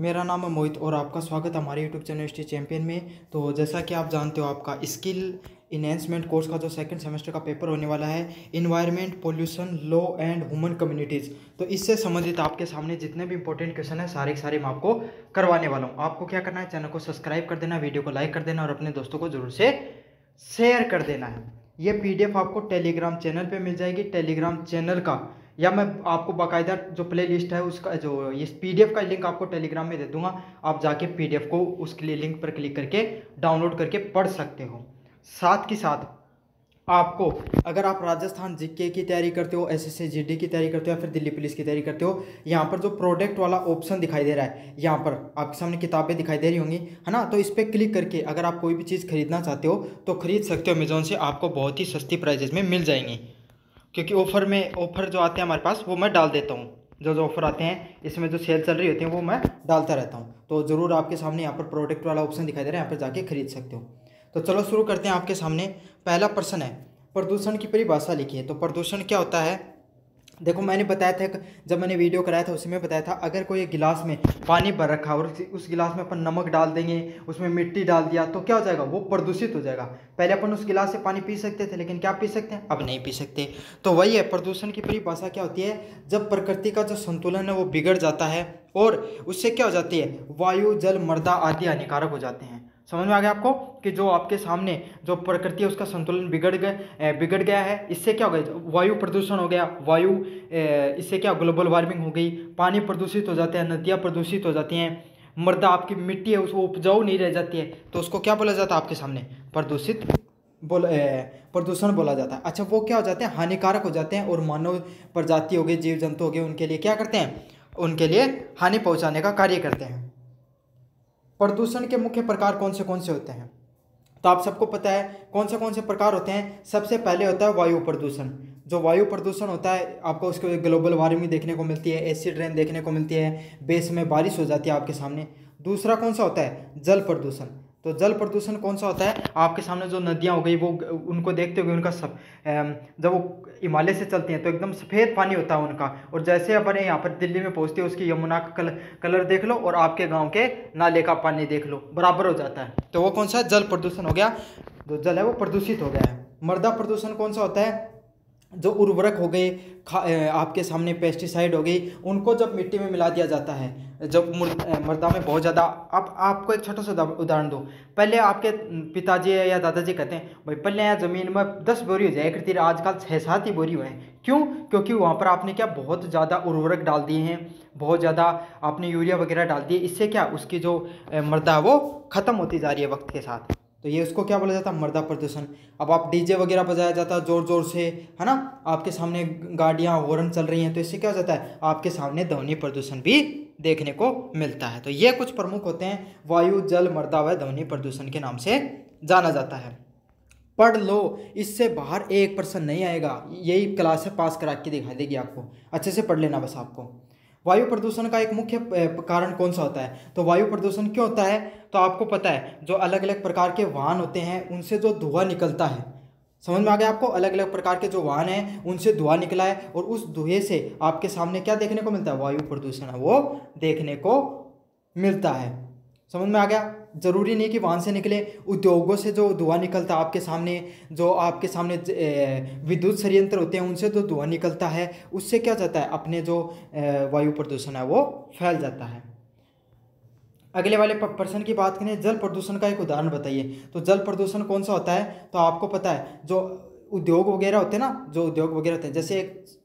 मेरा नाम है मोहित और आपका स्वागत है हमारे यूट्यूब चैनल स्टी चैंपियन में। तो जैसा कि आप जानते हो, आपका स्किल इन्हेंसमेंट कोर्स का जो सेकंड सेमेस्टर का पेपर होने वाला है, environment, pollution, law and human communities. तो इससे संबंधित आपके सामने जितने भी इंपॉर्टेंट क्वेश्चन है सारे के सारे मैं आपको करवाने वाला हूँ। आपको क्या करना है, चैनल को सब्सक्राइब कर देना, वीडियो को लाइक कर देना और अपने दोस्तों को जरूर से शेयर कर देना है। ये PDF आपको टेलीग्राम चैनल पे मिल जाएगी। टेलीग्राम चैनल का या मैं आपको बाकायदा जो प्ले लिस्ट है उसका जो इस PDF का लिंक आपको टेलीग्राम में दे दूंगा। आप जाके PDF को उसके लिए लिंक पर क्लिक करके डाउनलोड करके पढ़ सकते हो। साथ के साथ आपको, अगर आप राजस्थान जीके की तैयारी करते हो, SSC GD की तैयारी करते हो या फिर दिल्ली पुलिस की तैयारी करते हो, यहाँ पर जो प्रोडक्ट वाला ऑप्शन दिखाई दे रहा है, यहाँ पर आपके सामने किताबें दिखाई दे रही होंगी, है ना। तो इस पर क्लिक करके अगर आप कोई भी चीज़ खरीदना चाहते हो तो खरीद सकते हो। अमेजोन से आपको बहुत ही सस्ती प्राइजेस में मिल जाएंगी, क्योंकि ऑफर जो आते हैं हमारे पास वो मैं डाल देता हूँ। जो ऑफर आते हैं इसमें जो सेल चल रही होती है वो मैं डालता रहता हूँ। तो ज़रूर आपके सामने यहाँ पर प्रोडक्ट वाला ऑप्शन दिखाई दे रहा है, यहाँ पर जाके खरीद सकते हो। तो चलो शुरू करते हैं। आपके सामने पहला प्रश्न है, प्रदूषण की परिभाषा लिखिए। तो प्रदूषण क्या होता है, देखो मैंने बताया था, जब मैंने वीडियो कराया था उसमें बताया था, अगर कोई गिलास में पानी भर रखा और उस गिलास में अपन नमक डाल देंगे, उसमें मिट्टी डाल दिया तो क्या हो जाएगा, वो प्रदूषित हो जाएगा। पहले अपन उस गिलास से पानी पी सकते थे, लेकिन क्या पी सकते हैं, अब नहीं पी सकते। तो वही है, प्रदूषण की परिभाषा क्या होती है, जब प्रकृति का जो संतुलन है वो बिगड़ जाता है और उससे क्या हो जाती है, वायु, जल, मृदा आदि हानिकारक हो जाते हैं। समझ में आ गया आपको कि जो आपके सामने जो प्रकृति है उसका संतुलन बिगड़ गया है। इससे क्या हो गया, वायु प्रदूषण हो गया, इससे क्या, ग्लोबल वार्मिंग हो गई, पानी प्रदूषित हो जाते हैं, नदियाँ प्रदूषित हो जाती हैं, मृदा आपकी मिट्टी है उसको उपजाऊ नहीं रह जाती है, तो उसको क्या बोला जाता है आपके सामने, प्रदूषण बोला जाता है। अच्छा, वो क्या हो जाते हैं, हानिकारक हो जाते हैं और मानव प्रजाति हो गई, जीव जंतु हो गए, उनके लिए क्या करते हैं, उनके लिए हानि पहुँचाने का कार्य करते हैं। प्रदूषण के मुख्य प्रकार कौन से होते हैं, तो आप सबको पता है कौन से प्रकार होते हैं। सबसे पहले होता है वायु प्रदूषण। जो वायु प्रदूषण होता है आपको उसके ग्लोबल वार्मिंग देखने को मिलती है, एसिड रेन देखने को मिलती है, बेस में बारिश हो जाती है आपके सामने। दूसरा कौन सा होता है, जल प्रदूषण। तो जल प्रदूषण कौन सा होता है, आपके सामने जो नदियाँ हो गई वो, उनको देखते हुए उनका सब जब वो हिमालय से चलती हैं तो एकदम सफ़ेद पानी होता है उनका, और जैसे अपने यहाँ पर दिल्ली में पहुँचती है उसकी यमुना का कलर देख लो और आपके गांव के नाले का पानी देख लो, बराबर हो जाता है। तो वो कौन सा, जल प्रदूषण हो गया, जो जल है वो प्रदूषित हो गया है। मृदा प्रदूषण कौन सा होता है, जो उर्वरक हो गए, आपके सामने पेस्टिसाइड हो गई, उनको जब मिट्टी में मिला दिया जाता है, जब मृदा में बहुत ज़्यादा। अब आपको एक छोटा सा उदाहरण दो, पहले आपके पिताजी या दादाजी कहते हैं भाई पहले यहाँ ज़मीन में 10 बोरी हो जाए करती, आजकल 6-7 ही बोरी हुए हैं। क्यों, क्योंकि वहाँ पर आपने क्या, बहुत ज़्यादा उर्वरक डाल दिए हैं, बहुत ज़्यादा आपने यूरिया वगैरह डाल दिए। इससे क्या, उसकी जो मृदा है वो ख़त्म होती जा रही है वक्त के साथ। तो ये उसको क्या बोला जाता है, मृदा प्रदूषण। अब आप DJ वगैरह बजाया जाता है जोर जोर से, है ना, आपके सामने गाड़ियाँ हॉर्न चल रही हैं, तो इससे क्या हो जाता है, आपके सामने ध्वनि प्रदूषण भी देखने को मिलता है। तो ये कुछ प्रमुख होते हैं, वायु, जल, मृदा व ध्वनि प्रदूषण के नाम से जाना जाता है। पढ़ लो, इससे बाहर एक प्रश्न नहीं आएगा, यही क्लास है, पास करा के दिखा देगी आपको, अच्छे से पढ़ लेना बस आपको। वायु प्रदूषण का एक मुख्य कारण कौन सा होता है, तो वायु प्रदूषण क्यों होता है, तो आपको पता है जो अलग अलग प्रकार के वाहन होते हैं उनसे जो धुआं निकलता है, समझ में आ गया आपको, अलग अलग प्रकार के जो वाहन हैं उनसे धुआं निकला है और उस धुएं से आपके सामने क्या देखने को मिलता है, वायु प्रदूषण है वो देखने को मिलता है। समझ में आ गया, जरूरी नहीं कि वाहन से निकले, उद्योगों से जो धुआं निकलता है आपके सामने, जो आपके सामने विद्युत संयंत्र होते हैं उनसे जो धुआं निकलता है, उससे क्या जाता है, अपने जो वायु प्रदूषण है वो फैल जाता है। अगले वाले प्रश्न की बात करें, जल प्रदूषण का एक उदाहरण बताइए। तो जल प्रदूषण कौन सा होता है, तो आपको पता है जो उद्योग वगैरह होते हैं ना, जो उद्योग वगैरह होते हैं, जैसे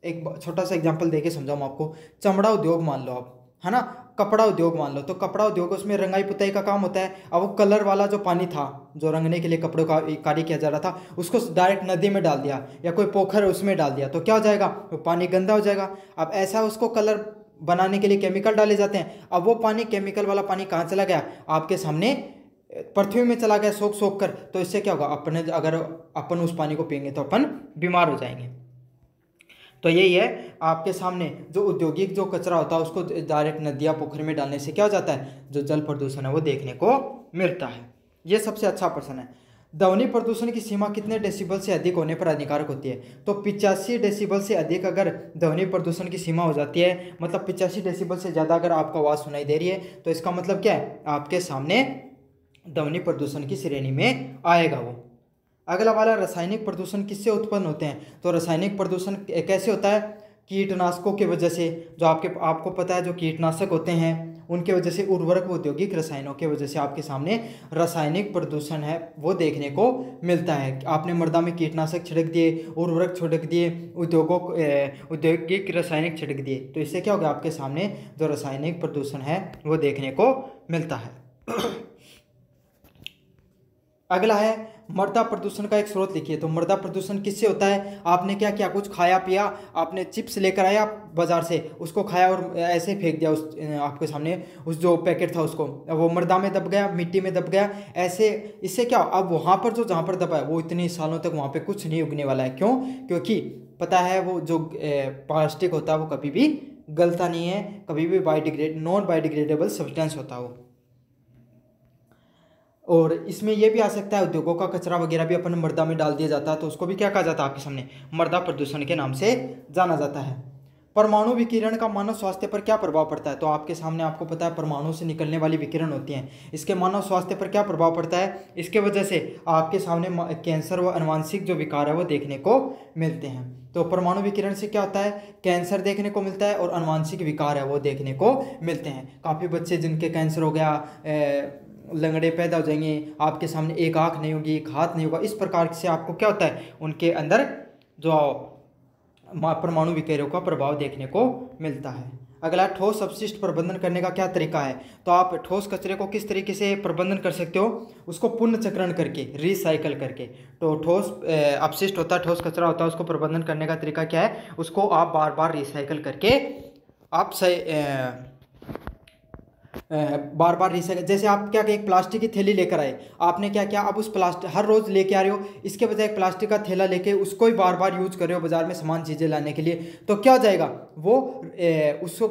एक छोटा सा एग्जांपल देके समझाऊँ आपको, चमड़ा उद्योग मान लो आप, है ना, कपड़ा उद्योग मान लो, तो कपड़ा उद्योग उसमें रंगाई पुताई का काम होता है। अब वो कलर वाला जो पानी था जो रंगने के लिए कपड़ों का कार्य किया जा रहा था, उसको डायरेक्ट नदी में डाल दिया या कोई पोखर है उसमें डाल दिया, तो क्या हो जाएगा, वो पानी गंदा हो जाएगा। अब ऐसा उसको कलर बनाने के लिए केमिकल डाले जाते हैं, अब वो पानी, केमिकल वाला पानी कहाँ चला गया, आपके सामने पृथ्वी में चला गया सोख कर। तो इससे क्या होगा, अपने अगर अपन उस पानी को पियेंगे तो अपन बीमार हो जाएंगे। तो यही है, आपके सामने जो औद्योगिक जो कचरा होता है उसको डायरेक्ट नदियाँ पोखर में डालने से क्या हो जाता है, जो जल प्रदूषण है वो देखने को मिलता है। ये सबसे अच्छा प्रश्न है। ध्वनि प्रदूषण की सीमा कितने डेसिबल से अधिक होने पर हानिकारक होती है? तो 85 डेसिबल से अधिक अगर ध्वनि प्रदूषण की सीमा हो जाती है, मतलब 85 डेसिबल से ज़्यादा अगर आपको आवाज़ सुनाई दे रही है, तो इसका मतलब क्या है, आपके सामने ध्वनि प्रदूषण की श्रेणी में आएगा वो। अगला वाला, रासायनिक प्रदूषण किससे उत्पन्न होते हैं? तो रासायनिक प्रदूषण कैसे होता है? कीटनाशकों की वजह से। जो आपको पता है, जो कीटनाशक होते हैं उनके वजह से, उर्वरक औद्योगिक रसायनों की वजह से आपके सामने रासायनिक प्रदूषण है वो देखने को मिलता है। आपने मृदा में कीटनाशक छिड़क दिए, उर्वरक छिड़क दिए, औद्योगिक रासायनिक छिड़क दिए, तो इससे क्या होगा, आपके सामने जो रासायनिक प्रदूषण है वो देखने को मिलता है। अगला है, मृदा प्रदूषण का एक स्रोत लिखिए। तो मृदा प्रदूषण किससे होता है? आपने क्या किया, कुछ खाया पिया, आपने चिप्स लेकर आया बाजार से, उसको खाया और ऐसे फेंक दिया उस आपके सामने, उस जो पैकेट था उसको, वो मृदा में दब गया, मिट्टी में दब गया ऐसे। इससे क्या, अब वहाँ पर जो जहाँ पर दबा है वो इतने सालों तक वहाँ पर कुछ नहीं उगने वाला है। क्यों? क्योंकि पता है वो जो प्लास्टिक होता है वो कभी भी गलता नहीं है, कभी भी नॉन बायोडिग्रेडेबल सब्सटेंस होता है वो। और इसमें यह भी आ सकता है, उद्योगों का कचरा वगैरह भी अपन मृदा में डाल दिया जाता है, तो उसको भी क्या कहा जाता है आपके सामने, मृदा प्रदूषण के नाम से जाना जाता है। परमाणु विकिरण का मानव स्वास्थ्य पर क्या प्रभाव पड़ता है? तो आपके सामने आपको पता है, परमाणु से निकलने वाली विकिरण होती हैं, इसके मानव स्वास्थ्य पर क्या प्रभाव पड़ता है? इसके वजह से आपके सामने कैंसर व आनुवांशिक जो विकार है वो देखने को मिलते हैं। तो परमाणु विकिरण से क्या होता है, कैंसर देखने को मिलता है और आनुवांशिक विकार है वो देखने को मिलते हैं। काफ़ी बच्चे जिनके कैंसर हो गया, लंगड़े पैदा हो जाएंगे, आपके सामने एक आँख नहीं होगी, एक हाथ नहीं होगा, इस प्रकार से आपको क्या होता है, उनके अंदर जो परमाणु विकिरणों का प्रभाव देखने को मिलता है। अगला, ठोस अपशिष्ट प्रबंधन करने का क्या तरीका है? तो आप ठोस कचरे को किस तरीके से प्रबंधन कर सकते हो? उसको पुनर्चक्रण करके, रिसाइकल करके। तो ठोस अपशिष्ट होता है, ठोस कचरा होता है, उसको प्रबंधन करने का तरीका क्या है? उसको आप बार बार रिसाइकल करके आप बार बार रिसाइकल, जैसे आप क्या, एक प्लास्टिक की थैली लेकर आए, आपने क्या किया, अब उस प्लास्टिक हर रोज लेके आ रहे हो, इसके बजाय एक प्लास्टिक का थैला लेके उसको ही बार बार यूज कर रहे हो बाजार में सामान चीज़ें लाने के लिए, तो क्या हो जाएगा वो,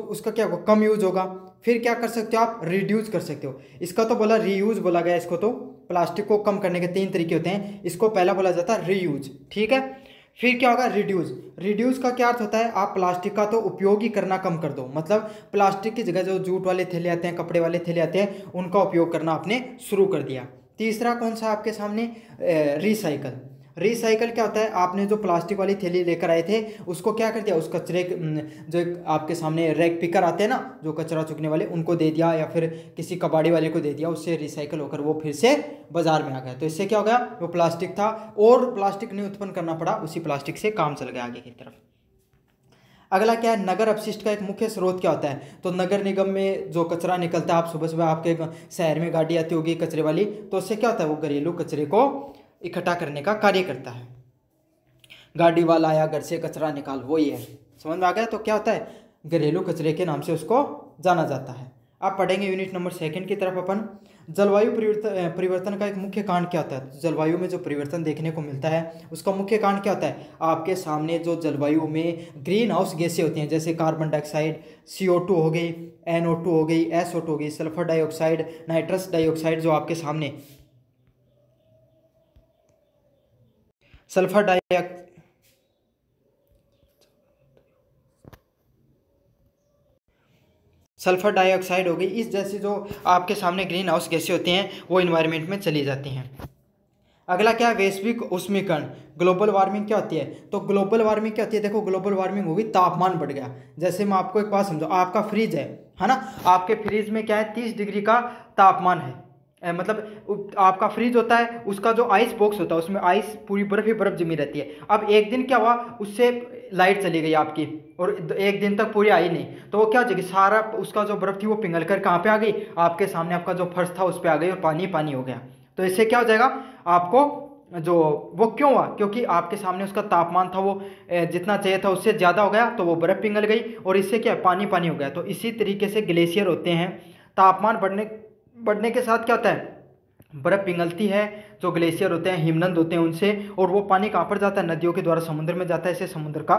उसका क्या होगा, कम यूज होगा। फिर क्या कर सकते हो आप, रिड्यूस कर सकते हो। इसका तो बोला रीयूज बोला गया इसको, तो प्लास्टिक को कम करने के 3 तरीके होते हैं, इसको पहला बोला जाता है रीयूज, ठीक है। फिर क्या होगा, रिड्यूस। रिड्यूस का क्या अर्थ होता है, आप प्लास्टिक का तो उपयोग ही करना कम कर दो, मतलब प्लास्टिक की जगह जो जूट वाले थैले आते हैं, कपड़े वाले थैले आते हैं, उनका उपयोग करना आपने शुरू कर दिया। तीसरा कौन सा आपके सामने, रिसाइकल। रिसाइकल क्या होता है, आपने जो प्लास्टिक वाली थैली लेकर आए थे उसको क्या कर दिया, उस कचरे जो आपके सामने रैक पिकर आते हैं ना, जो कचरा चुकने वाले, उनको दे दिया, या फिर किसी कबाड़ी वाले को दे दिया, उससे रिसाइकल होकर वो फिर से बाजार में आ गया। तो इससे क्या हो गया, वो प्लास्टिक था और प्लास्टिक नहीं उत्पन्न करना पड़ा, उसी प्लास्टिक से काम चल गया आगे की तरफ। अगला क्या है, नगर अपशिष्ट का एक मुख्य स्रोत क्या होता है? तो नगर निगम में जो कचरा निकलता है, आप सुबह सुबह आपके शहर में गाड़ी आती होगी कचरे वाली, तो उससे क्या होता है, वो घरेलू कचरे को इकट्ठा करने का कार्य करता है। गाड़ी वाला आया, घर से कचरा निकाल, वो ही है, समझ में आ गया। तो क्या होता है, घरेलू कचरे के नाम से उसको जाना जाता है। आप पढ़ेंगे यूनिट नंबर 2 की तरफ अपन, जलवायु परिवर्तन का एक मुख्य कारण क्या होता है? जलवायु में जो परिवर्तन देखने को मिलता है उसका मुख्य कारण क्या होता है? आपके सामने जो जलवायु में ग्रीन हाउस गैसें होती हैं, जैसे कार्बन डाइऑक्साइड, CO2 हो गई, NO2 हो गई, SO2 हो गई, सल्फर डाइऑक्साइड, नाइट्रस डाइऑक्साइड, जो आपके सामने सल्फर डाइऑक्साइड हो गई, इस जैसे जो आपके सामने ग्रीन हाउस गैसें होती हैं वो इन्वायरमेंट में चली जाती हैं। अगला क्या है, वैश्विक उष्मीकरण, ग्लोबल वार्मिंग क्या होती है? तो ग्लोबल वार्मिंग क्या होती है, देखो ग्लोबल वार्मिंग होगी, तापमान बढ़ गया। जैसे मैं आपको एक बात समझो, आपका फ्रिज है ना, आपके फ्रिज में क्या है, 30 डिग्री का तापमान है, मतलब आपका फ्रिज होता है, उसका जो आइस बॉक्स होता है उसमें आइस पूरी बर्फ ही बर्फ जमी रहती है। अब एक दिन क्या हुआ, उससे लाइट चली गई आपकी और एक दिन तक पूरी आई नहीं, तो वो क्या हो जाएगी, सारा उसका जो बर्फ थी वो पिघल कर कहाँ पे आ गई, आपके सामने आपका जो फर्श था उस पर आ गई और पानी पानी हो गया। तो इससे क्या हो जाएगा, आपको जो वो क्यों हुआ, क्योंकि आपके सामने उसका तापमान था वो जितना चाहिए था उससे ज़्यादा हो गया, तो वो बर्फ़ पिघल गई और इससे क्या पानी पानी हो गया। तो इसी तरीके से ग्लेशियर होते हैं, तापमान बढ़ने के साथ क्या होता है, बर्फ़ पिघलती है, जो ग्लेशियर होते हैं हिमनद होते हैं उनसे, और वो पानी कहाँ पर जाता है, नदियों के द्वारा समुद्र में जाता है, इससे समुद्र का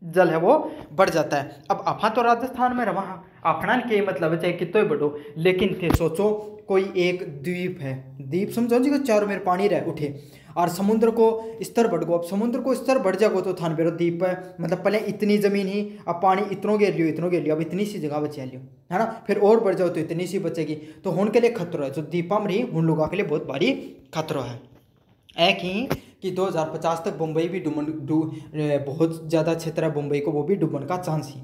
जल है वो बढ़ जाता है। अब अपन तो राजस्थान में रहा, अपना के मतलब है चाहे कितो ही बड़ो, लेकिन थे सोचो कोई एक द्वीप है, द्वीप समझो जी, चारों मेरे पानी रह उठे और समुद्र को स्तर बढ़ गो। अब समुद्र को स्तर बढ़ जागो तो थान बेरो द्वीप है, मतलब पहले इतनी जमीन ही, अब पानी इतनों घेर लियो इतनों घेर लियो, अब इतनी सी जगह बचा लियो, है ना, फिर और बढ़ जाओ तो इतनी सी बचेगी। तो हुन के लिए खतरा है, जो द्वीपा मरी उन लोगों के लिए बहुत भारी खतरा है। एक ही कि 2050 तक मुंबई भी बहुत ज़्यादा क्षेत्र है मुंबई को, वो भी डूबने का चांस ही।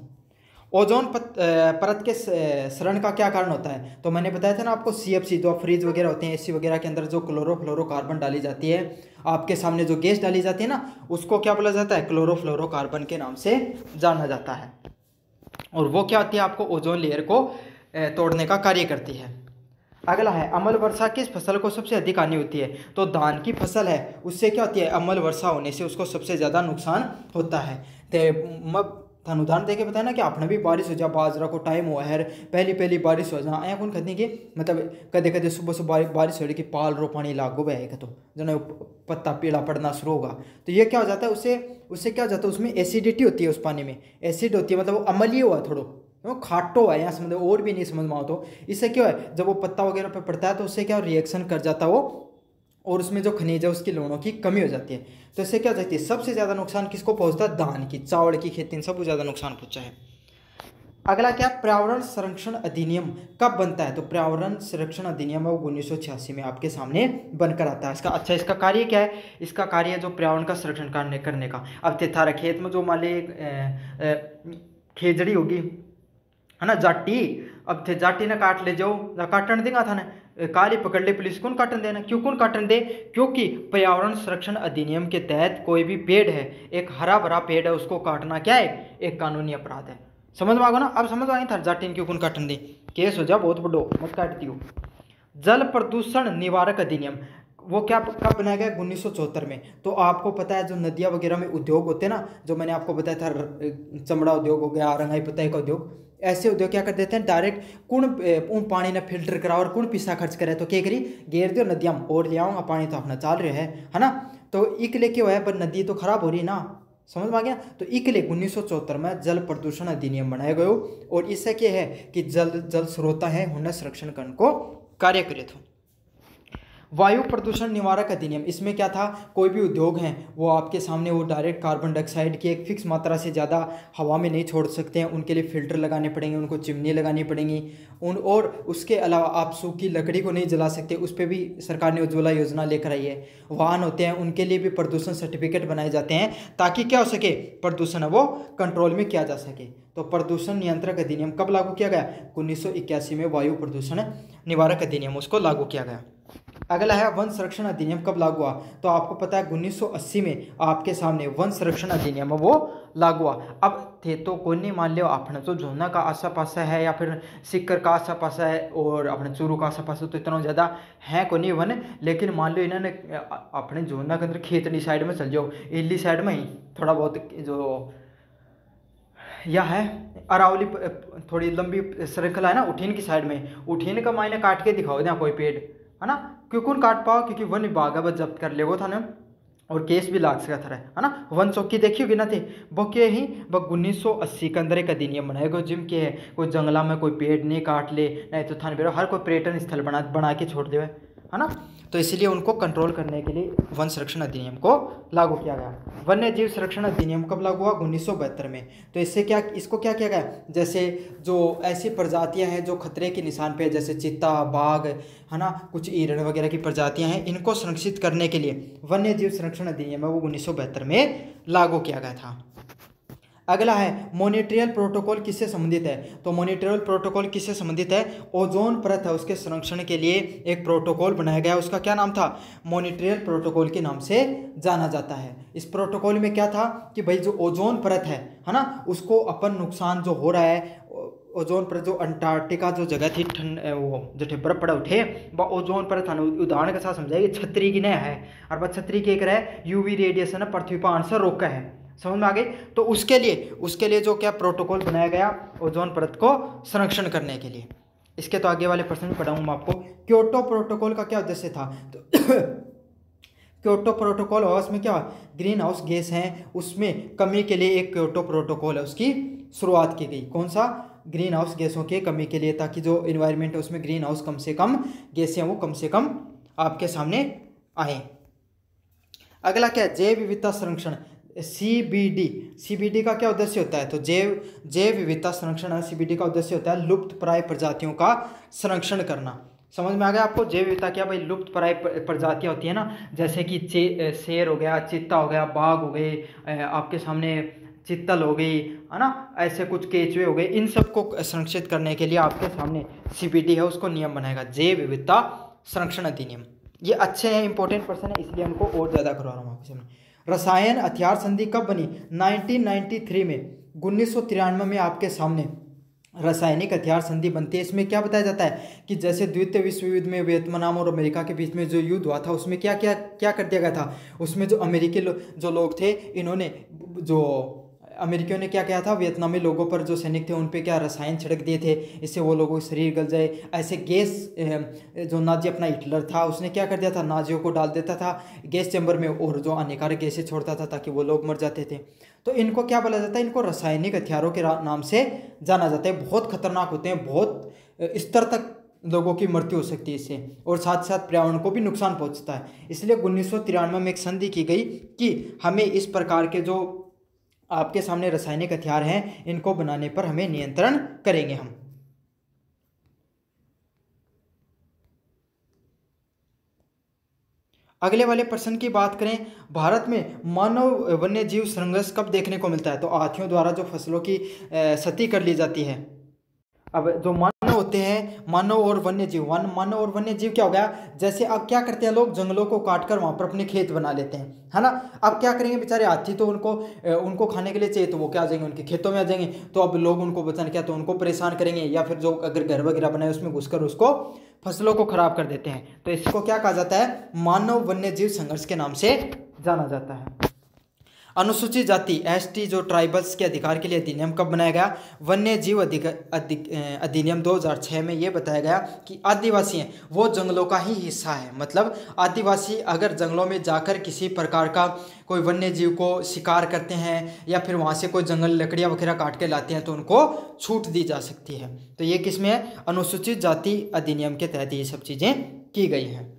ओजोन परत के क्षरण का क्या कारण होता है? तो मैंने बताया था ना आपको, CFC, जो फ्रिज वगैरह होते हैं, AC वगैरह के अंदर जो क्लोरोफ्लोरोकार्बन डाली जाती है, आपके सामने जो गैस डाली जाती है ना, उसको क्या बोला जाता है? क्लोरोफ्लोरोकार्बन के नाम से जाना जाता है। और वो क्या होती है? आपको ओजोन लेयर को तोड़ने का कार्य करती है। अगला है, अम्ल वर्षा किस फसल को सबसे अधिक हानि होती है? तो धान की फसल है, उससे क्या होती है? अम्ल वर्षा होने से उसको सबसे ज़्यादा नुकसान होता है। तो थान उदाहरण देके बताया ना कि आपने भी बारिश हो जा, बाजरा को टाइम हुआ है, पहली बारिश हो जा, आया कौन खतनी की, मतलब कदे कदे सुबह सुबह बारिश हो रही कि पाल रो पानी लागो बहेगा, तो जन पत्ता पीला पड़ना शुरू होगा, तो ये क्या हो जाता है, उससे क्या हो जाता है, उसमें एसिडिटी होती है, उस पानी में एसिड होती है, मतलब वो अम्लीय हुआ थोड़ो, वो खाटो है, यहाँ समझ और भी नहीं समझ में आओ तो इससे क्या है, जब वो पत्ता वगैरह पे पड़ता है तो उससे क्या रिएक्शन कर जाता है वो, और उसमें जो खनिज है उसकी लवणों की कमी हो जाती है। तो इससे क्या हो जाती है, सबसे ज़्यादा नुकसान किसको पहुंचता है? धान की, चावल की खेती में सबसे ज़्यादा नुकसान पहुंचा है। अगला क्या, पर्यावरण संरक्षण अधिनियम कब बनता है? तो पर्यावरण संरक्षण अधिनियम है वो 1986 में आपके सामने बनकर आता है। इसका कार्य क्या है? इसका कार्य है जो पर्यावरण का संरक्षण करने का। अब थारा खेत में जो मान ली खेजड़ी होगी, है ना, जाटी, अब थे जाटी ने काट ले जाओ, काटन देगा था ना, काली पकड़ ले पुलिस, कौन काटन देना? क्यों कौन काटन दे? क्योंकि पर्यावरण संरक्षण अधिनियम के तहत कोई भी पेड़ है, एक हरा भरा पेड़ है, उसको काटना क्या है? एक कानूनी अपराध है। समझ में आ गया ना? अब समझ आई था जाटी क्यों कौन काटन दे, केस हो जा बहुत बड़ो, मत काटती हो। जल प्रदूषण निवारक अधिनियम वो क्या कब बनाया गया? 1974 में। तो आपको पता है जो नदियाँ वगैरह में उद्योग होते हैं ना, जो मैंने आपको बताया था, चमड़ा उद्योग हो गया, रंगाई पुताई का उद्योग, ऐसे उद्योग क्या कर देते हैं, डायरेक्ट उन पानी ने फिल्टर करा और कौन पैसा खर्च करे, तो क्या करी, घेर दो नदियाँ और ले आऊँगा, पानी तो अपना चल रहा है ना, तो इक लेके हुआ है, पर नदी तो खराब हो रही है ना, समझ में आ गया? तो इक लिए 1974 में जल प्रदूषण अधिनियम बनाया गयो, और इससे क्या है कि जल स्रोत है उन्हें संरक्षण करने को कार्य करे थे। वायु प्रदूषण निवारक अधिनियम, इसमें क्या था, कोई भी उद्योग हैं वो आपके सामने वो डायरेक्ट कार्बन डाइऑक्साइड की एक फिक्स मात्रा से ज़्यादा हवा में नहीं छोड़ सकते हैं, उनके लिए फिल्टर लगाने पड़ेंगे, उनको चिमनी लगानी पड़ेंगी, और उसके अलावा आप सूखी लकड़ी को नहीं जला सकते, उस पर भी सरकार ने उज्ज्वला योजना लेकर आई है। वाहन होते हैं उनके लिए भी प्रदूषण सर्टिफिकेट बनाए जाते हैं, ताकि क्या हो सके, प्रदूषण है वो कंट्रोल में किया जा सके। तो प्रदूषण नियंत्रक अधिनियम कब लागू किया गया? 1981 में वायु प्रदूषण निवारक अधिनियम उसको लागू किया गया। अगला है वन संरक्षण अधिनियम कब लागू हुआ? तो आपको पता है 1980 में आपके सामने वन संरक्षण अधिनियम वो लागू हुआ। अब थे तो कोई नहीं, मान लियो अपने तो झोना का आसा पासा है या फिर सिक्कर का आसा पासा है और अपने चूरू का आसा पासा, तो इतना ज़्यादा है को नहीं वन, लेकिन मान लो इन्होंने अपने झोना के अंदर खेतनी साइड में चल जाओ, इली साइड में ही थोड़ा बहुत जो यह है अरावली थोड़ी लंबी श्रृंखला है ना, उठीन की साइड में, उठीन का मायने काट के दिखाओ ना कोई पेड़, है ना, क्यों कौन काट पाओ, क्योंकि वन विभाग अब जब्त कर ले वो था ना, और केस भी लाग सका था, है ना। वन चौकी देखी होगी ना थे वो के ही 1980 के अंदर एक अधिनियम बनाया गया, जिम के है कोई जंगला में कोई पेड़ नहीं काट ले, नहीं तो थाने हर कोई पर्यटन स्थल बना के छोड़ दे, है ना, तो इसलिए उनको कंट्रोल करने के लिए वन संरक्षण अधिनियम को लागू किया गया। वन्य जीव संरक्षण अधिनियम कब लागू हुआ? 1972 में। तो इसको क्या किया गया, जैसे जो ऐसी प्रजातियां हैं जो खतरे के निशान पे है, जैसे चीता, बाघ, है ना, कुछ हिरण वगैरह की प्रजातियां हैं, इनको संरक्षित करने के लिए वन्य जीव संरक्षण अधिनियम है वो 1972 में लागू किया गया था। अगला है मॉन्ट्रियल प्रोटोकॉल किससे संबंधित है? तो मॉन्ट्रियल प्रोटोकॉल किससे संबंधित है? ओजोन परत है उसके संरक्षण के लिए एक प्रोटोकॉल बनाया गया, उसका क्या नाम था? मॉन्ट्रियल प्रोटोकॉल के नाम से जाना जाता है। इस प्रोटोकॉल में क्या था कि भाई जो ओजोन परत है ना, उसको अपन नुकसान जो हो रहा है, ओजोन परत जो अंटार्कटिका जो जगह थी वो जो बर्फ पड़ा उठे, वह ओजोन परत था, उदाहरण के साथ समझाइए, छतरी की नहीं है, और वह छतरी के एक रहे यूवी रेडिएशन पृथ्वी पर आने से रोका है, समझ में आ गई। तो उसके लिए जो क्या प्रोटोकॉल बनाया गया ओजोन परत को संरक्षण करने के लिए। इसके तो आगे वाले प्रश्न में पढ़ाऊंगा मैं आपको। क्योटो प्रोटोकॉल का क्या उद्देश्य था? तो क्योटो प्रोटोकॉल और उसमें क्या ग्रीन हाउस गैस हैं उसमें कमी के लिए एक क्योटो प्रोटोकॉल है उसकी शुरुआत की गई। कौन सा? ग्रीन हाउस गैसों की कमी के लिए, ताकि जो इन्वायरमेंट है उसमें ग्रीन हाउस कम से कम गैसें वो कम से कम आपके सामने आए। अगला क्या है, जैव विविधता संरक्षण, सीबीडी का क्या उद्देश्य होता है, तो जैव विविधता संरक्षण सीबीडी का उद्देश्य होता है लुप्त प्राय प्रजातियों का संरक्षण करना। समझ में आ गया आपको, जैव विविधता क्या भाई, लुप्त प्राय प्रजातियां होती है ना, जैसे कि शेर हो गया, चीता हो गया, बाघ हो गए, आपके सामने चित्तल हो गई, है ना, ऐसे कुछ केचुए हो गए, इन सबको संरक्षित करने के लिए आपके सामने सीबीडी है उसको नियम बनाएगा, जैव विविधता संरक्षण अधिनियम। ये अच्छे हैं, इंपॉर्टेंट पर्सन है, इसलिए उनको और ज़्यादा करवा रहा हूँ आपके सामने। रसायन हथियार संधि कब बनी, 1993 में, 1993 में आपके सामने रासायनिक हथियार संधि बनती है। इसमें क्या बताया जाता है कि जैसे द्वितीय विश्व युद्ध में वियतनाम और अमेरिका के बीच में जो युद्ध हुआ था उसमें क्या क्या क्या कर दिया गया था, उसमें जो अमेरिकी जो लोग थे, इन्होंने जो अमेरिकियों ने क्या किया था, वियतनामी लोगों पर जो सैनिक थे उन पे क्या रसायन छिड़क दिए थे, इससे वो लोगों के शरीर गल जाए। ऐसे गैस जो नाजी अपना हिटलर था उसने क्या कर दिया था, नाजियों को डाल देता था गैस चैम्बर में और जो हानिकारक गैसें छोड़ता था ताकि वो लोग मर जाते थे। तो इनको क्या बोला जाता है, इनको रासायनिक हथियारों के नाम से जाना जाता है। बहुत खतरनाक होते हैं, बहुत स्तर तक लोगों की मृत्यु हो सकती है इससे, और साथ साथ पर्यावरण को भी नुकसान पहुंचता है। इसलिए 1993 में एक संधि की गई कि हमें इस प्रकार के जो आपके सामने रासायनिक हथियार हैं इनको बनाने पर हमें नियंत्रण करेंगे हम। अगले वाले प्रश्न की बात करें, भारत में मानव वन्य जीव संघर्ष कब देखने को मिलता है, तो हाथियों द्वारा जो फसलों की क्षति कर ली जाती है। अब जो मानव होते हैं, मानव और वन्य जीव क्या हो गया, जैसे अब क्या करते हैं लोग, जंगलों को काटकर वहां पर अपने खेत बना लेते हैं, है ना। अब क्या करेंगे बेचारे हाथी, तो उनको खाने के लिए चाहिए, तो वो क्या आ जाएंगे, उनके खेतों में आ जाएंगे। तो अब लोग उनको बचाने क्या, तो उनको परेशान करेंगे, या फिर जो अगर घर वगैरह बनाए उसमें घुसकर उसको फसलों को खराब कर देते हैं। तो इसको क्या कहा जाता है, मानव वन्य जीव संघर्ष के नाम से जाना जाता है। अनुसूचित जाति एसटी जो ट्राइबल्स के अधिकार के लिए अधिनियम कब बनाया गया, वन्य जीव अधिनियम 2006 में ये बताया गया कि आदिवासी हैं वो जंगलों का ही हिस्सा है। मतलब आदिवासी अगर जंगलों में जाकर किसी प्रकार का कोई वन्य जीव को शिकार करते हैं या फिर वहाँ से कोई जंगल लकड़ियाँ वगैरह काट के लाते हैं तो उनको छूट दी जा सकती है। तो ये किसमें है, अनुसूचित जाति अधिनियम के तहत ये सब चीज़ें की गई हैं।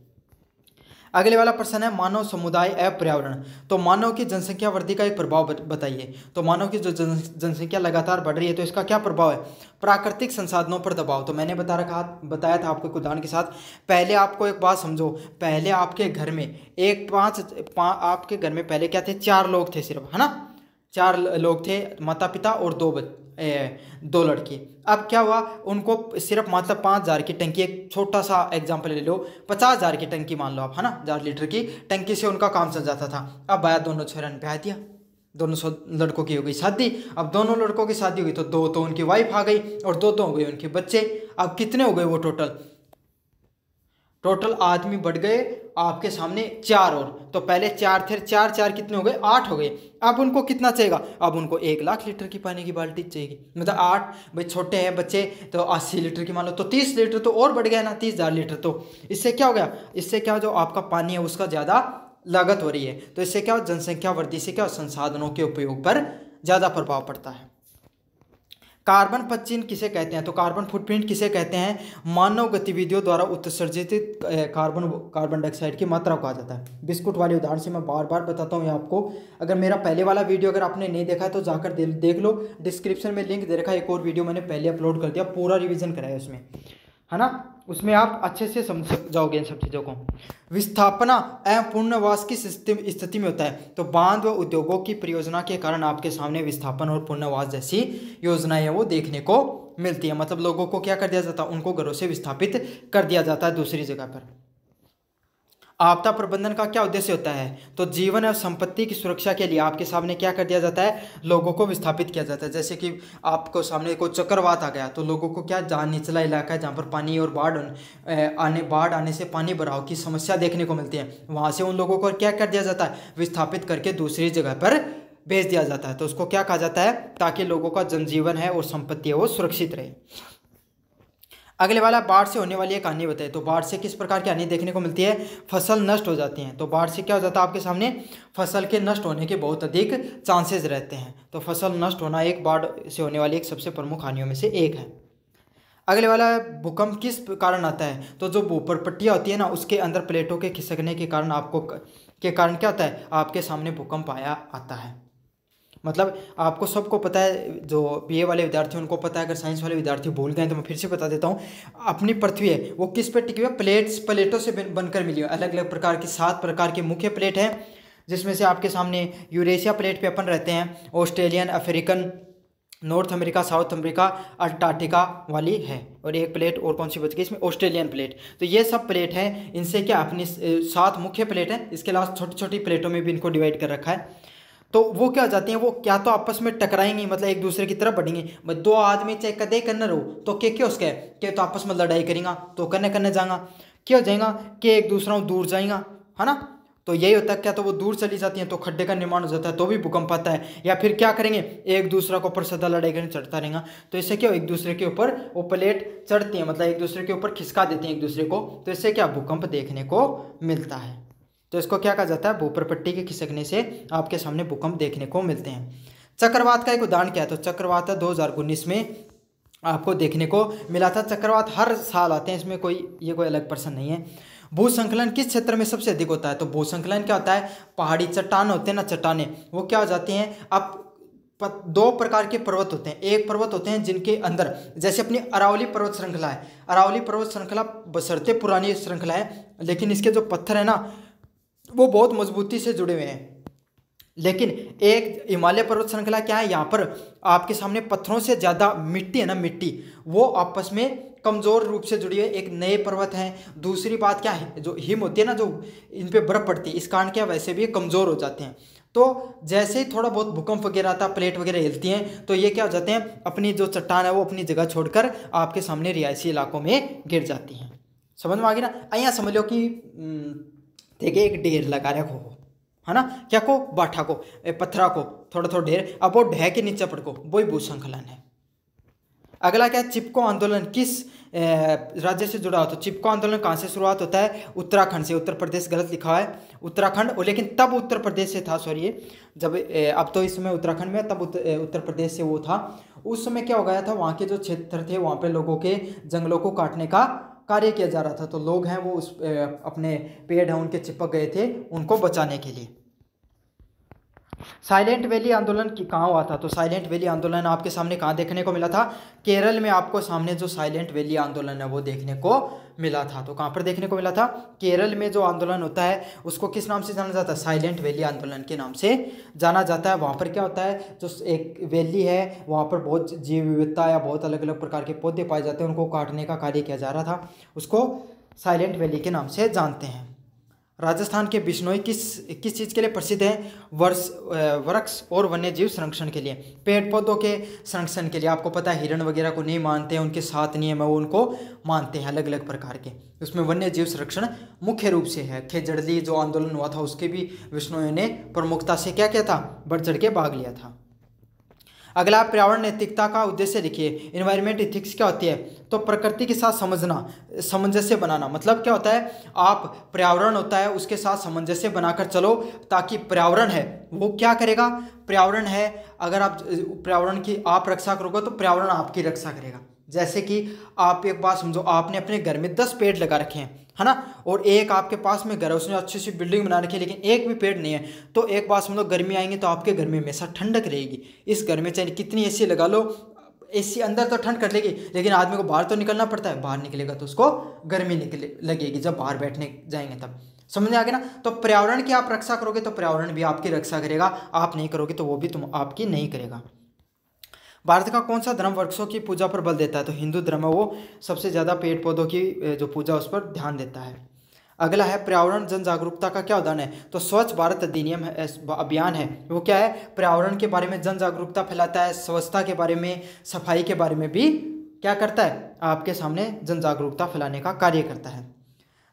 अगले वाला प्रश्न है, मानव समुदाय एवं पर्यावरण, तो मानव की जनसंख्या वृद्धि का एक प्रभाव बताइए। तो मानव की जो जनसंख्या लगातार बढ़ रही है तो इसका क्या प्रभाव है, प्राकृतिक संसाधनों पर दबाव। तो मैंने बताया था आपको एक उदाहरण के साथ। पहले आपको एक बात समझो, पहले आपके घर में आपके घर में पहले क्या थे, 4 लोग थे सिर्फ, है ना, 4 लोग थे, माता पिता और 2 लड़की। अब क्या हुआ, उनको सिर्फ मतलब 5,000 की टंकी, एक छोटा सा एग्जांपल ले लो, 50,000 की टंकी मान लो आप, है ना, 1000 लीटर की टंकी से उनका काम चल जाता था। अब आया दोनों छोरा ने ब्याह दिया, दोनों लड़कों की हो गई शादी। अब दोनों लड़कों की शादी हुई तो 2 तो उनकी वाइफ आ गई और 2 हो गए उनके बच्चे। अब कितने हो गए वो टोटल आदमी बढ़ गए आपके सामने 4 और, तो पहले 4 थे, 4 कितने हो गए, 8 हो गए। अब उनको कितना चाहिएगा, अब उनको 1 लाख लीटर की पानी की बाल्टी चाहिए। मतलब 8 भाई छोटे हैं बच्चे तो 80 लीटर की मान लो, तो 30 लीटर तो और बढ़ गया ना, 30,000 लीटर। तो इससे क्या हो गया, इससे क्या जो आपका पानी है उसका ज़्यादा लागत हो रही है। तो इससे क्या, जनसंख्या वृद्धि से क्या, संसाधनों के उपयोग पर ज़्यादा प्रभाव पड़ता है। कार्बन पदचिह्न किसे कहते हैं, तो कार्बन फुटप्रिंट किसे कहते हैं, मानव गतिविधियों द्वारा उत्सर्जित कार्बन डाइऑक्साइड की मात्रा को कहा जाता है। बिस्कुट वाले उदाहरण से मैं बार बार बताता हूँ आपको। अगर मेरा पहले वाला वीडियो अगर आपने नहीं देखा है तो जाकर देख लो, डिस्क्रिप्शन में लिंक दे रखा है। एक और वीडियो मैंने पहले अपलोड कर दिया, पूरा रिविजन कराया उसमें, है ना, उसमें आप अच्छे से समझ जाओगे इन सब चीज़ों को। विस्थापना एवं पुनर्वास की स्थिति में होता है, तो बांध व उद्योगों की परियोजना के कारण आपके सामने विस्थापन और पुनर्वास जैसी योजनाएं वो देखने को मिलती है। मतलब लोगों को क्या कर दिया जाता है, उनको घरों से विस्थापित कर दिया जाता है दूसरी जगह पर। आपदा प्रबंधन का क्या उद्देश्य होता है, तो जीवन और संपत्ति की सुरक्षा के लिए आपके सामने क्या कर दिया जाता है, लोगों को विस्थापित किया जाता है। जैसे कि आपको सामने कोई चक्रवात आ गया तो लोगों को क्या, जहाँ निचला इलाका है जहाँ पर पानी और बाढ़ आने से पानी भराव की समस्या देखने को मिलती है, वहाँ से उन लोगों को क्या कर दिया जाता है, विस्थापित करके दूसरी जगह पर भेज दिया जाता है। तो उसको क्या कहा जाता है, ताकि लोगों का जनजीवन है और संपत्ति है वो सुरक्षित रहे। अगले वाला, बाढ़ से होने वाली एक हानि बताइए। तो बाढ़ से किस प्रकार की हानि देखने को मिलती है? फसल नष्ट हो जाती हैं। तो बाढ़ से क्या हो जाता है आपके सामने? फसल के नष्ट होने के बहुत अधिक चांसेस रहते हैं। तो फसल नष्ट होना एक बाढ़ से होने वाली एक सबसे प्रमुख हानियों में से एक है। अगले वाला है, भूकंप किस कारण आता है? तो जो ऊपर पट्टियाँ होती है ना, उसके अंदर प्लेटों के खिसकने के कारण क्या होता है? आपके सामने भूकंप आता है। मतलब आपको सबको पता है, जो बीए वाले विद्यार्थी उनको पता है, अगर साइंस वाले विद्यार्थी भूल गए तो मैं फिर से बता देता हूँ। अपनी पृथ्वी है वो किस पे टिकी हुई है? प्लेटों से बनकर मिली है। अलग अलग प्रकार की 7 प्रकार की मुख्य प्लेट है, जिसमें से आपके सामने यूरेशिया प्लेट पे अपन रहते हैं, Australian, African, north America, south America, Antarctica वाली है, और एक प्लेट और कौन सी बच गई इसमें? Australian plate. तो ये सब प्लेट है, इनसे क्या अपनी 7 मुख्य प्लेट है, इसके अलावा छोटी छोटी प्लेटों में भी इनको डिवाइड कर रखा है। तो वो क्या हो जाती हैं? वो क्या तो आपस में टकराएंगी, मतलब एक दूसरे की तरफ बढ़ेंगे। 2 आदमी चाहे कदे करना रहो तो क्या उसका है तो आपस में लड़ाई करेंगे, तो करने जाएगा क्या हो जाएगा कि एक दूसरा दूर जाएगा, है ना। तो यही होता है, क्या तो वो दूर चली जाती हैं तो खड्डे का निर्माण हो जाता है, तो भी भूकंप आता है। या फिर क्या करेंगे, एक दूसरे के ऊपर सदा लड़ाई करने चढ़ता रहेगा, तो इससे क्या एक दूसरे के ऊपर वो प्लेट चढ़ती है, मतलब एक दूसरे के ऊपर खिसका देती हैं एक दूसरे को, तो इससे क्या भूकंप देखने को मिलता है। तो इसको क्या कहा जाता है? भूप्रपट्टी के खिसकने से आपके सामने भूकंप देखने को मिलते हैं। चक्रवात का एक उदाहरण क्या है? तो चक्रवात 2019 में आपको देखने को मिला था। चक्रवात हर साल आते हैं, इसमें कोई अलग पर्सन नहीं है। भूसंकलन किस क्षेत्र में सबसे अधिक होता है? तो भूसंकलन क्या होता है? पहाड़ी चट्टान होते हैं ना, चट्टाने, वो क्या हो जाती हैं? अब 2 प्रकार के पर्वत होते हैं। एक पर्वत होते हैं जिनके अंदर, जैसे अपनी अरावली पर्वत श्रृंखला है, अरावली पर्वत श्रृंखला बशर्ते पुरानी श्रृंखला है, लेकिन इसके जो पत्थर है ना वो बहुत मजबूती से जुड़े हुए हैं। लेकिन एक हिमालय पर्वत श्रृंखला क्या है, यहाँ पर आपके सामने पत्थरों से ज़्यादा मिट्टी है ना, मिट्टी वो आपस में कमज़ोर रूप से जुड़ी है, एक नए पर्वत हैं। दूसरी बात क्या है, जो हिम होती है ना, जो इन पे बर्फ़ पड़ती है, इस कारण क्या वैसे भी कमज़ोर हो जाते हैं। तो जैसे ही थोड़ा बहुत भूकंप वगैरह आता, प्लेट वगैरह हिलती हैं, तो ये क्या हो जाते हैं, अपनी जो चट्टान है वो अपनी जगह छोड़कर आपके सामने रिहायशी इलाकों में गिर जाती हैं। समझ में आ गई ना? यहाँ समझ लो कि देखिए एक ढेर लगा रखो, है ना, क्या को? बाठा को, पत्थरा को, थोड़ा थोड़ा ढेर, अब वो ढह के नीचे पड़ को, वही भूसंकलन है। अगला क्या है? चिपको आंदोलन किस राज्य से जुड़ा हो? तो चिपको आंदोलन कहाँ से शुरुआत होता है? उत्तराखंड से। उत्तर प्रदेश गलत लिखा है, उत्तराखंड, लेकिन तब उत्तर प्रदेश से था, सॉरी, जब अब तो इस समय उत्तराखंड में, तब उत्तर प्रदेश से वो था। उस समय क्या हो गया था, वहाँ के जो क्षेत्र थे वहाँ पे लोगों के जंगलों को काटने का कार्य किया जा रहा था, तो लोग हैं वो उस अपने पेड़ हैं उनके चिपक गए थे उनको बचाने के लिए। साइलेंट वैली आंदोलन कहाँ हुआ था? तो साइलेंट वैली आंदोलन आपके सामने कहाँ देखने को मिला था? केरल में आपको सामने जो साइलेंट वैली आंदोलन है वो देखने को मिला था। तो कहाँ पर देखने को मिला था? केरल में जो आंदोलन होता है उसको किस नाम से जाना जाता है? साइलेंट वैली आंदोलन के नाम से जाना जाता है। वहाँ पर क्या होता है, जो एक वैली है वहाँ पर बहुत जीव विविधता या बहुत अलग अलग प्रकार के पौधे पाए जाते हैं, उनको काटने का कार्य किया जा रहा था, उसको साइलेंट वैली के नाम से जानते हैं। राजस्थान के बिश्नोई किस चीज़ के लिए प्रसिद्ध है? वृक्ष और वन्य जीव संरक्षण के लिए, पेड़ पौधों के संरक्षण के लिए। आपको पता है हिरण वगैरह को नहीं मानते हैं, उनके 7 नियम है वो उनको मानते हैं अलग अलग प्रकार के। उसमें वन्य जीव संरक्षण मुख्य रूप से है। खेजड़ली जो आंदोलन हुआ था उसके भी बिश्नोई ने प्रमुखता से क्या किया था? बढ़ चढ़ के भाग लिया था। अगला, पर्यावरण नैतिकता का उद्देश्य लिखिए। इन्वायरमेंट इथिक्स क्या होती है? तो प्रकृति के साथ समझना, सामंजस्य बनाना। मतलब क्या होता है, आप पर्यावरण होता है उसके साथ सामंजस्य बनाकर चलो, ताकि पर्यावरण है वो क्या करेगा? पर्यावरण है, अगर आप पर्यावरण की आप रक्षा करोगे तो पर्यावरण आपकी रक्षा करेगा। जैसे कि आप एक बात समझो, आपने अपने घर में 10 पेड़ लगा रखे हैं, है ना, और एक आपके पास में घर है उसने अच्छी सी बिल्डिंग बना रखी है लेकिन एक भी पेड़ नहीं है, तो एक बात समझो, गर्मी आएंगी तो आपके घर में हमेशा ठंडक रहेगी। इस घर में चाहे कितनी एसी लगा लो, एसी अंदर तो ठंड कर लेगी, लेकिन आदमी को बाहर तो निकलना पड़ता है, बाहर निकलेगा तो उसको गर्मी लगेगी जब बाहर बैठने जाएंगे तब। समझ में आ गया ना? तो पर्यावरण की आप रक्षा करोगे तो पर्यावरण भी आपकी रक्षा करेगा, आप नहीं करोगे तो वो भी आपकी नहीं करेगा। भारत का कौन सा धर्म वृक्षों की पूजा पर बल देता है? तो हिंदू धर्म है वो सबसे ज़्यादा पेड़ पौधों की जो पूजा उस पर ध्यान देता है। अगला है, पर्यावरण जन जागरूकता का क्या उदाहरण है? तो स्वच्छ भारत अधिनियम अभियान है वो क्या है? पर्यावरण के बारे में जन जागरूकता फैलाता है, स्वच्छता के बारे में, सफाई के बारे में भी क्या करता है? आपके सामने जन जागरूकता फैलाने का कार्य करता है।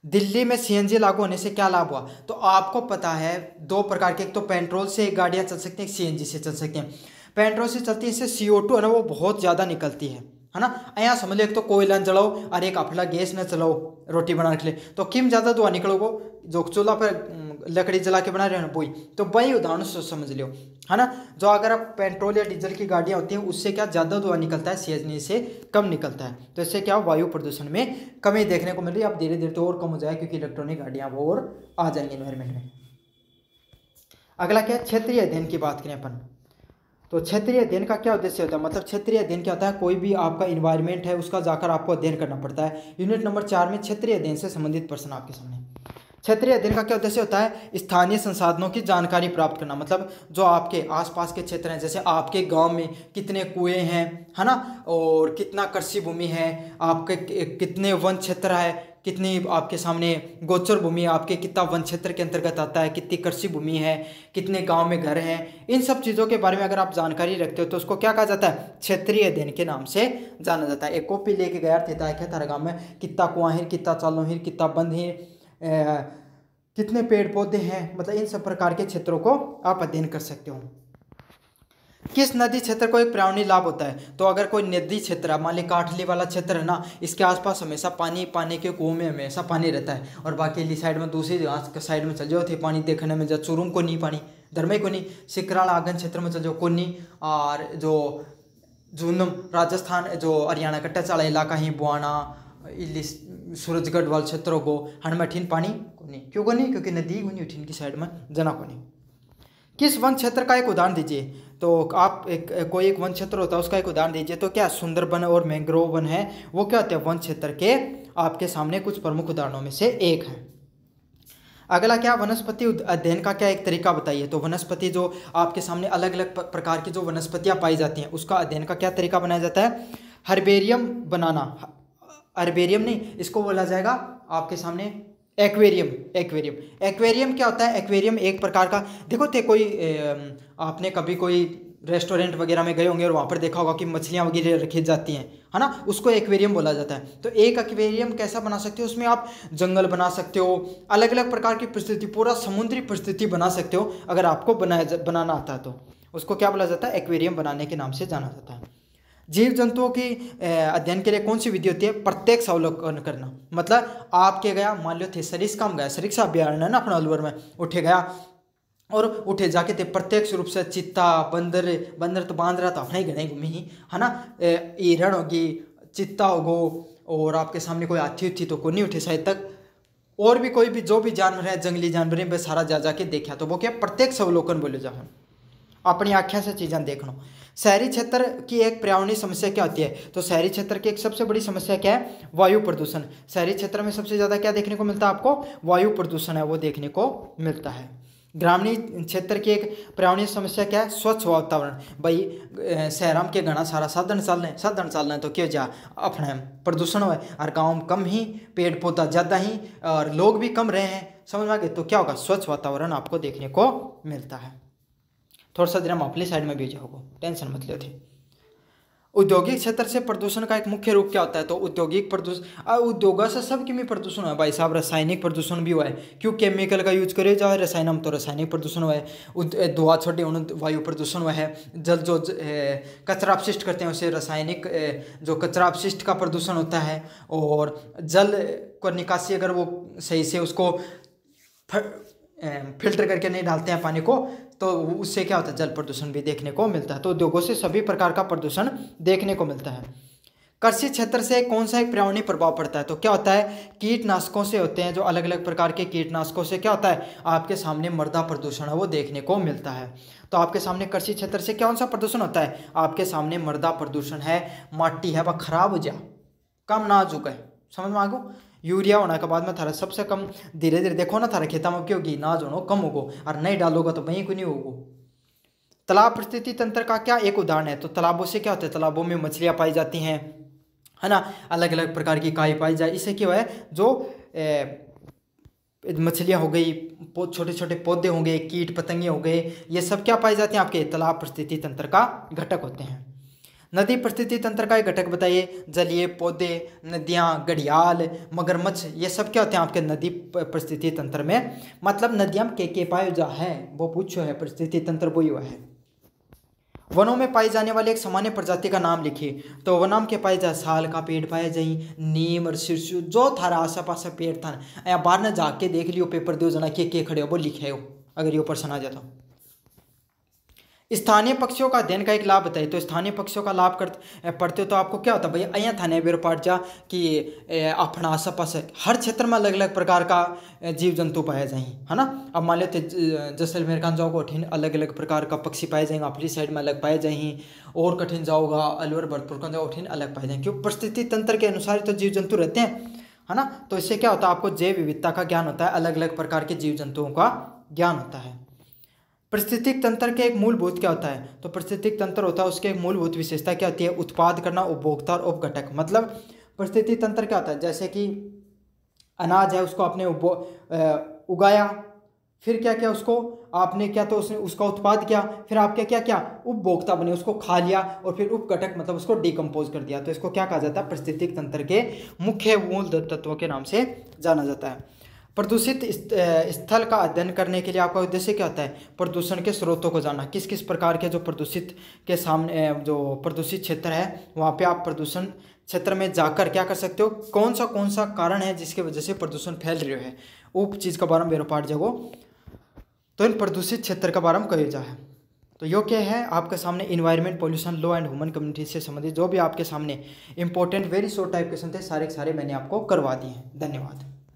दिल्ली में सीएनजी लागू होने से क्या लाभ हुआ? तो आपको पता है 2 प्रकार के, एक तो पेट्रोल से गाड़ियाँ चल सकती हैं, एक सीएनजी से चल सकती हैं। पेट्रोल से चलती है, इससे CO2 है ना वो बहुत ज़्यादा निकलती है, है ना। यहाँ समझ लो एक तो कोयला न जलाओ और एक अपना गैस न चलाओ रोटी बनाने के लिए, तो किम ज़्यादा धुआं निकलोगो, जो चूल्हा पर लकड़ी जला के बना रहे हो ना वही, तो वही उदाहरण से समझ लियो, है ना। जो अगर आप पेट्रोल या डीजल की गाड़ियाँ होती हैं उससे क्या ज़्यादा धुआं निकलता है, सीएनजी से कम निकलता है, तो इससे क्या वायु प्रदूषण में कमी देखने को मिल रही है। अब धीरे धीरे तो और कम हो जाए क्योंकि इलेक्ट्रॉनिक गाड़ियाँ वो और आ जाएंगी एनवायरमेंट में। अगला क्या है, क्षेत्रीय अध्ययन की बात करें अपन, तो क्षेत्रीय अध्ययन का क्या उद्देश्य होता है, मतलब क्षेत्रीय अध्ययन क्या होता है, कोई भी आपका इन्वायरमेंट है उसका जाकर आपको अध्ययन करना पड़ता है। यूनिट नंबर 4 में क्षेत्रीय अध्ययन से संबंधित प्रश्न आपके सामने। क्षेत्रीय अध्ययन का क्या उद्देश्य होता है, स्थानीय संसाधनों की जानकारी प्राप्त करना, मतलब जो आपके आसपास के क्षेत्र हैं, जैसे आपके गांव में कितने कुएं हैं, है ना, और कितना कृषि भूमि है, आपके कितने वन क्षेत्र है, कितनी आपके सामने गोचर भूमि आपके कितना वन क्षेत्र के अंतर्गत आता है, कितनी कृषि भूमि है, कितने गांव में घर हैं, इन सब चीज़ों के बारे में अगर आप जानकारी रखते हो तो उसको क्या कहा जाता है, क्षेत्रीय अध्ययन के नाम से जाना जाता है। एक कॉपी लेके गया थे ताकि गाँव में कितना कुआं है, कितना चालों है, कितना बंद है, कितने पेड़ पौधे हैं, मतलब इन सब प्रकार के क्षेत्रों को आप अध्ययन कर सकते हो। किस नदी क्षेत्र को एक पर्यावरणीय लाभ होता है, तो अगर कोई नदी क्षेत्र है, मान ली काठली वाला क्षेत्र है ना, इसके आसपास हमेशा पानी, पानी के कुओं में हमेशा पानी रहता है, और बाकी साइड में दूसरी साइड में चल जाओ थे पानी देखने में, जब चुरूम को नहीं पानी, धरमई को नहीं, सिकराल आगन क्षेत्र में चल जाओ को नहीं, और जो झुंझुनू राजस्थान, जो हरियाणा का टच वाला इलाका ही, बुआना, सूरजगढ़ वाले क्षेत्रों को हनमठीन पानी को नहीं, क्यों को नहीं, क्योंकि नदी को नहीं उठीन की साइड में जना को नहीं। किस वन क्षेत्र का एक उदाहरण दीजिए, तो आप कोई एक वन क्षेत्र होता है उसका एक उदाहरण दीजिए, तो क्या सुंदरबन और मैंग्रोव वन है वो क्या होते हैं, वन क्षेत्र के आपके सामने कुछ प्रमुख उदाहरणों में से एक है। अगला क्या, वनस्पति अध्ययन का क्या एक तरीका बताइए, तो वनस्पति जो आपके सामने अलग अलग प्रकार की जो वनस्पतियां पाई जाती हैं उसका अध्ययन का क्या तरीका बनाया जाता है, हर्बेरियम बनाना, हर्बेरियम नहीं, इसको बोला जाएगा आपके सामने एक्वेरियम। एक्वेरियम, एक्वेरियम क्या होता है, एक्वेरियम एक प्रकार का, देखो थे कोई आपने कभी कोई रेस्टोरेंट वगैरह में गए होंगे और वहाँ पर देखा होगा कि मछलियाँ वगैरह रखी जाती हैं, है ना, उसको एक्वेरियम बोला जाता है। तो एक एक्वेरियम कैसा बना सकते हो, उसमें आप जंगल बना सकते हो, अलग अलग प्रकार की परिस्थिति, पूरा समुद्री परिस्थिति बना सकते हो, अगर आपको बनाना आता है तो उसको क्या बोला जाता है, एक्वेरियम बनाने के नाम से जाना जाता है। जीव जंतुओं की अध्ययन के लिए कौन सी विधि होती है, प्रत्यक्ष अवलोकन करना, मतलब आपके गया, मान लो थे सरिस्का में गया, सरिस्का अभ्यारण्य है ना अपना अलवर में, उठे गया और उठे जाके थे प्रत्यक्ष रूप से चित्ता, बंदर, बंदर तो बांध रहा था अपना ही गणे घूमी ही, है ना, हिरण होगी, चित्ता होगो, और आपके सामने कोई हाथी उथी तो कोई नहीं उठे शायद तक, और भी कोई भी जो भी जानवर है, जंगली जानवर है, बस सारा जा जाके देखा, तो वो क्या प्रत्यक्ष अवलोकन बोले जाओ, अपनी आँखें से चीज़ें देखना। शहरी क्षेत्र की एक पर्यावरणीय समस्या क्या होती है, तो शहरी क्षेत्र की एक सबसे बड़ी समस्या क्या है, वायु प्रदूषण। शहरी क्षेत्र में सबसे ज़्यादा क्या देखने को मिलता है आपको, वायु प्रदूषण है वो देखने को मिलता है। ग्रामीण क्षेत्र की एक पर्यावरणीय समस्या क्या है, स्वच्छ वातावरण। भाई शहर के घना सारा साधन चल रहे तो क्यों जा अपने प्रदूषण हो, और गाँव में कम ही पेड़ पौधा ज़्यादा ही और लोग भी कम रहे हैं, समझ में आ गए, तो क्या होगा, स्वच्छ वातावरण आपको देखने को मिलता है। थोड़ा सा देर हम अपनी साइड में भी जाओगे, टेंशन मत लो थी। औद्योगिक क्षेत्र से प्रदूषण का एक मुख्य रूप क्या होता है, तो औद्योगिक प्रदूषण, उद्योगों से सब की प्रदूषण हुआ है भाई साहब, रासायनिक प्रदूषण भी हुआ है, क्यों केमिकल का यूज करे जाए रसायन हम, तो रासायनिक प्रदूषण हुआ है, धुआं छोटे वायु प्रदूषण हुआ है, जल जो कचरा अपशिष्ट करते हैं उसे रासायनिक जो कचरा अपशिष्ट का प्रदूषण होता है, और जल को निकासी अगर वो सही से उसको फिल्टर करके नहीं डालते हैं पानी को, तो उससे क्या होता है, जल प्रदूषण भी देखने को मिलता है। तो उद्योगों से सभी प्रकार का प्रदूषण देखने को मिलता है। कृषि क्षेत्र से कौन सा एक पर्यावरणीय प्रभाव पड़ता है, तो क्या होता है, कीटनाशकों से होते हैं, जो अलग अलग प्रकार के कीटनाशकों से क्या होता है, आपके सामने मृदा प्रदूषण है वो देखने को मिलता है। तो आपके सामने कृषि क्षेत्र से कौन सा प्रदूषण होता है, आपके सामने मृदा प्रदूषण है, माटी है वह खराब हो जा, कम नाजुक है, समझ में आ गो, यूरिया होने के बाद में थारा सबसे कम, धीरे धीरे देखो ना थारा खेता में क्योंकि नाज होना कम होगो, और नहीं डालोगा तो वहीं को नहीं होगो। तालाब परिस्थिति तंत्र का क्या एक उदाहरण है, तो तालाबों से क्या होता है, तालाबों में मछलियाँ पाई जाती हैं, है ना, अलग अलग प्रकार की काई पाई जाए, इससे क्या है, जो मछलियाँ हो गई, छोटे छोटे पौधे होंगे, कीट पतंगे हो गए, ये सब क्या पाई जाती हैं, आपके तालाब परिस्थिति तंत्र का घटक होते हैं। नदी परिस्थिति तंत्र का एक घटक बताइए, जलीय पौधे, नदियाँ, घड़ियाल, मगरमच्छ, ये सब क्या होते हैं आपके नदी परिस्थिति तंत्र में, मतलब नदियाँ के पाए जा है वो पूछो है, परिस्थिति तंत्र वही हुआ है। वनों में पाई जाने वाले एक सामान्य प्रजाति का नाम लिखिए। तो वनाम के पाए जा साल का पेड़ पाया जाई, नीम और शीर्षु जो थारा आसा पासा पेड़ था या बाहर न जाके देख लियो पेपर दो जना के खड़े हो वो लिखे हो अगर ये प्रश्न आ जाता। स्थानीय पक्षियों का अध्ययन का एक लाभ बताइए। तो स्थानीय पक्षियों का लाभ पढ़ते हो तो आपको क्या होता है भाई, अँ थाने बेरो पाठ जा कि अपना आस पास हर क्षेत्र में अलग अलग प्रकार का जीव जंतु पाए जाए, है ना। अब मान लेते जैसलमेर खान जाओगे कठिन अलग अलग प्रकार का पक्षी पाए जाएंगे, अपनी साइड में अलग पाए जाएंगे, और कठिन जाओगा अलवर भरतपुर का जाओ कठिन अलग पाए जाएंगे, क्योंकि परिस्थिति तंत्र के अनुसार तो जीव जंतु रहते हैं, है ना। तो इससे क्या होता है आपको जैव विविधता का ज्ञान होता है, अलग अलग प्रकार के जीव जंतुओं का ज्ञान होता है। पारिस्थितिक तंत्र के एक मूलभूत क्या होता है, तो पारिस्थितिक तंत्र होता है उसके एक मूलभूत विशेषता क्या होती है, उत्पाद करना, उपभोक्ता और उपघटक। मतलब पारिस्थितिक तंत्र क्या होता है, जैसे कि अनाज है उसको आपने उगाया, फिर क्या किया उसको आपने क्या तो उसने उसका उत्पाद किया, फिर आपके क्या क्या उपभोक्ता बने उसको खा लिया, और फिर उपघटक मतलब उसको डिकम्पोज कर दिया। तो इसको क्या कहा जाता है, पारिस्थितिक तंत्र के मुख्य मूल तत्वों के नाम से जाना जाता है। प्रदूषित स्थल का अध्ययन करने के लिए आपका उद्देश्य क्या होता है, प्रदूषण के स्रोतों को जानना, किस किस प्रकार के जो प्रदूषित के सामने जो प्रदूषित क्षेत्र है वहाँ पे आप प्रदूषण क्षेत्र में जाकर क्या कर सकते हो, कौन सा कारण है जिसके वजह से प्रदूषण फैल रही है, उप चीज़ का बारे में बेरो पाठ जगो तो इन प्रदूषित क्षेत्र का बारे में कहे जा है। तो यो क्या है आपके सामने environment pollution law and human community से संबंधित जो भी आपके सामने important very short type question थे सारे के सारे मैंने आपको करवा दिए हैं। धन्यवाद।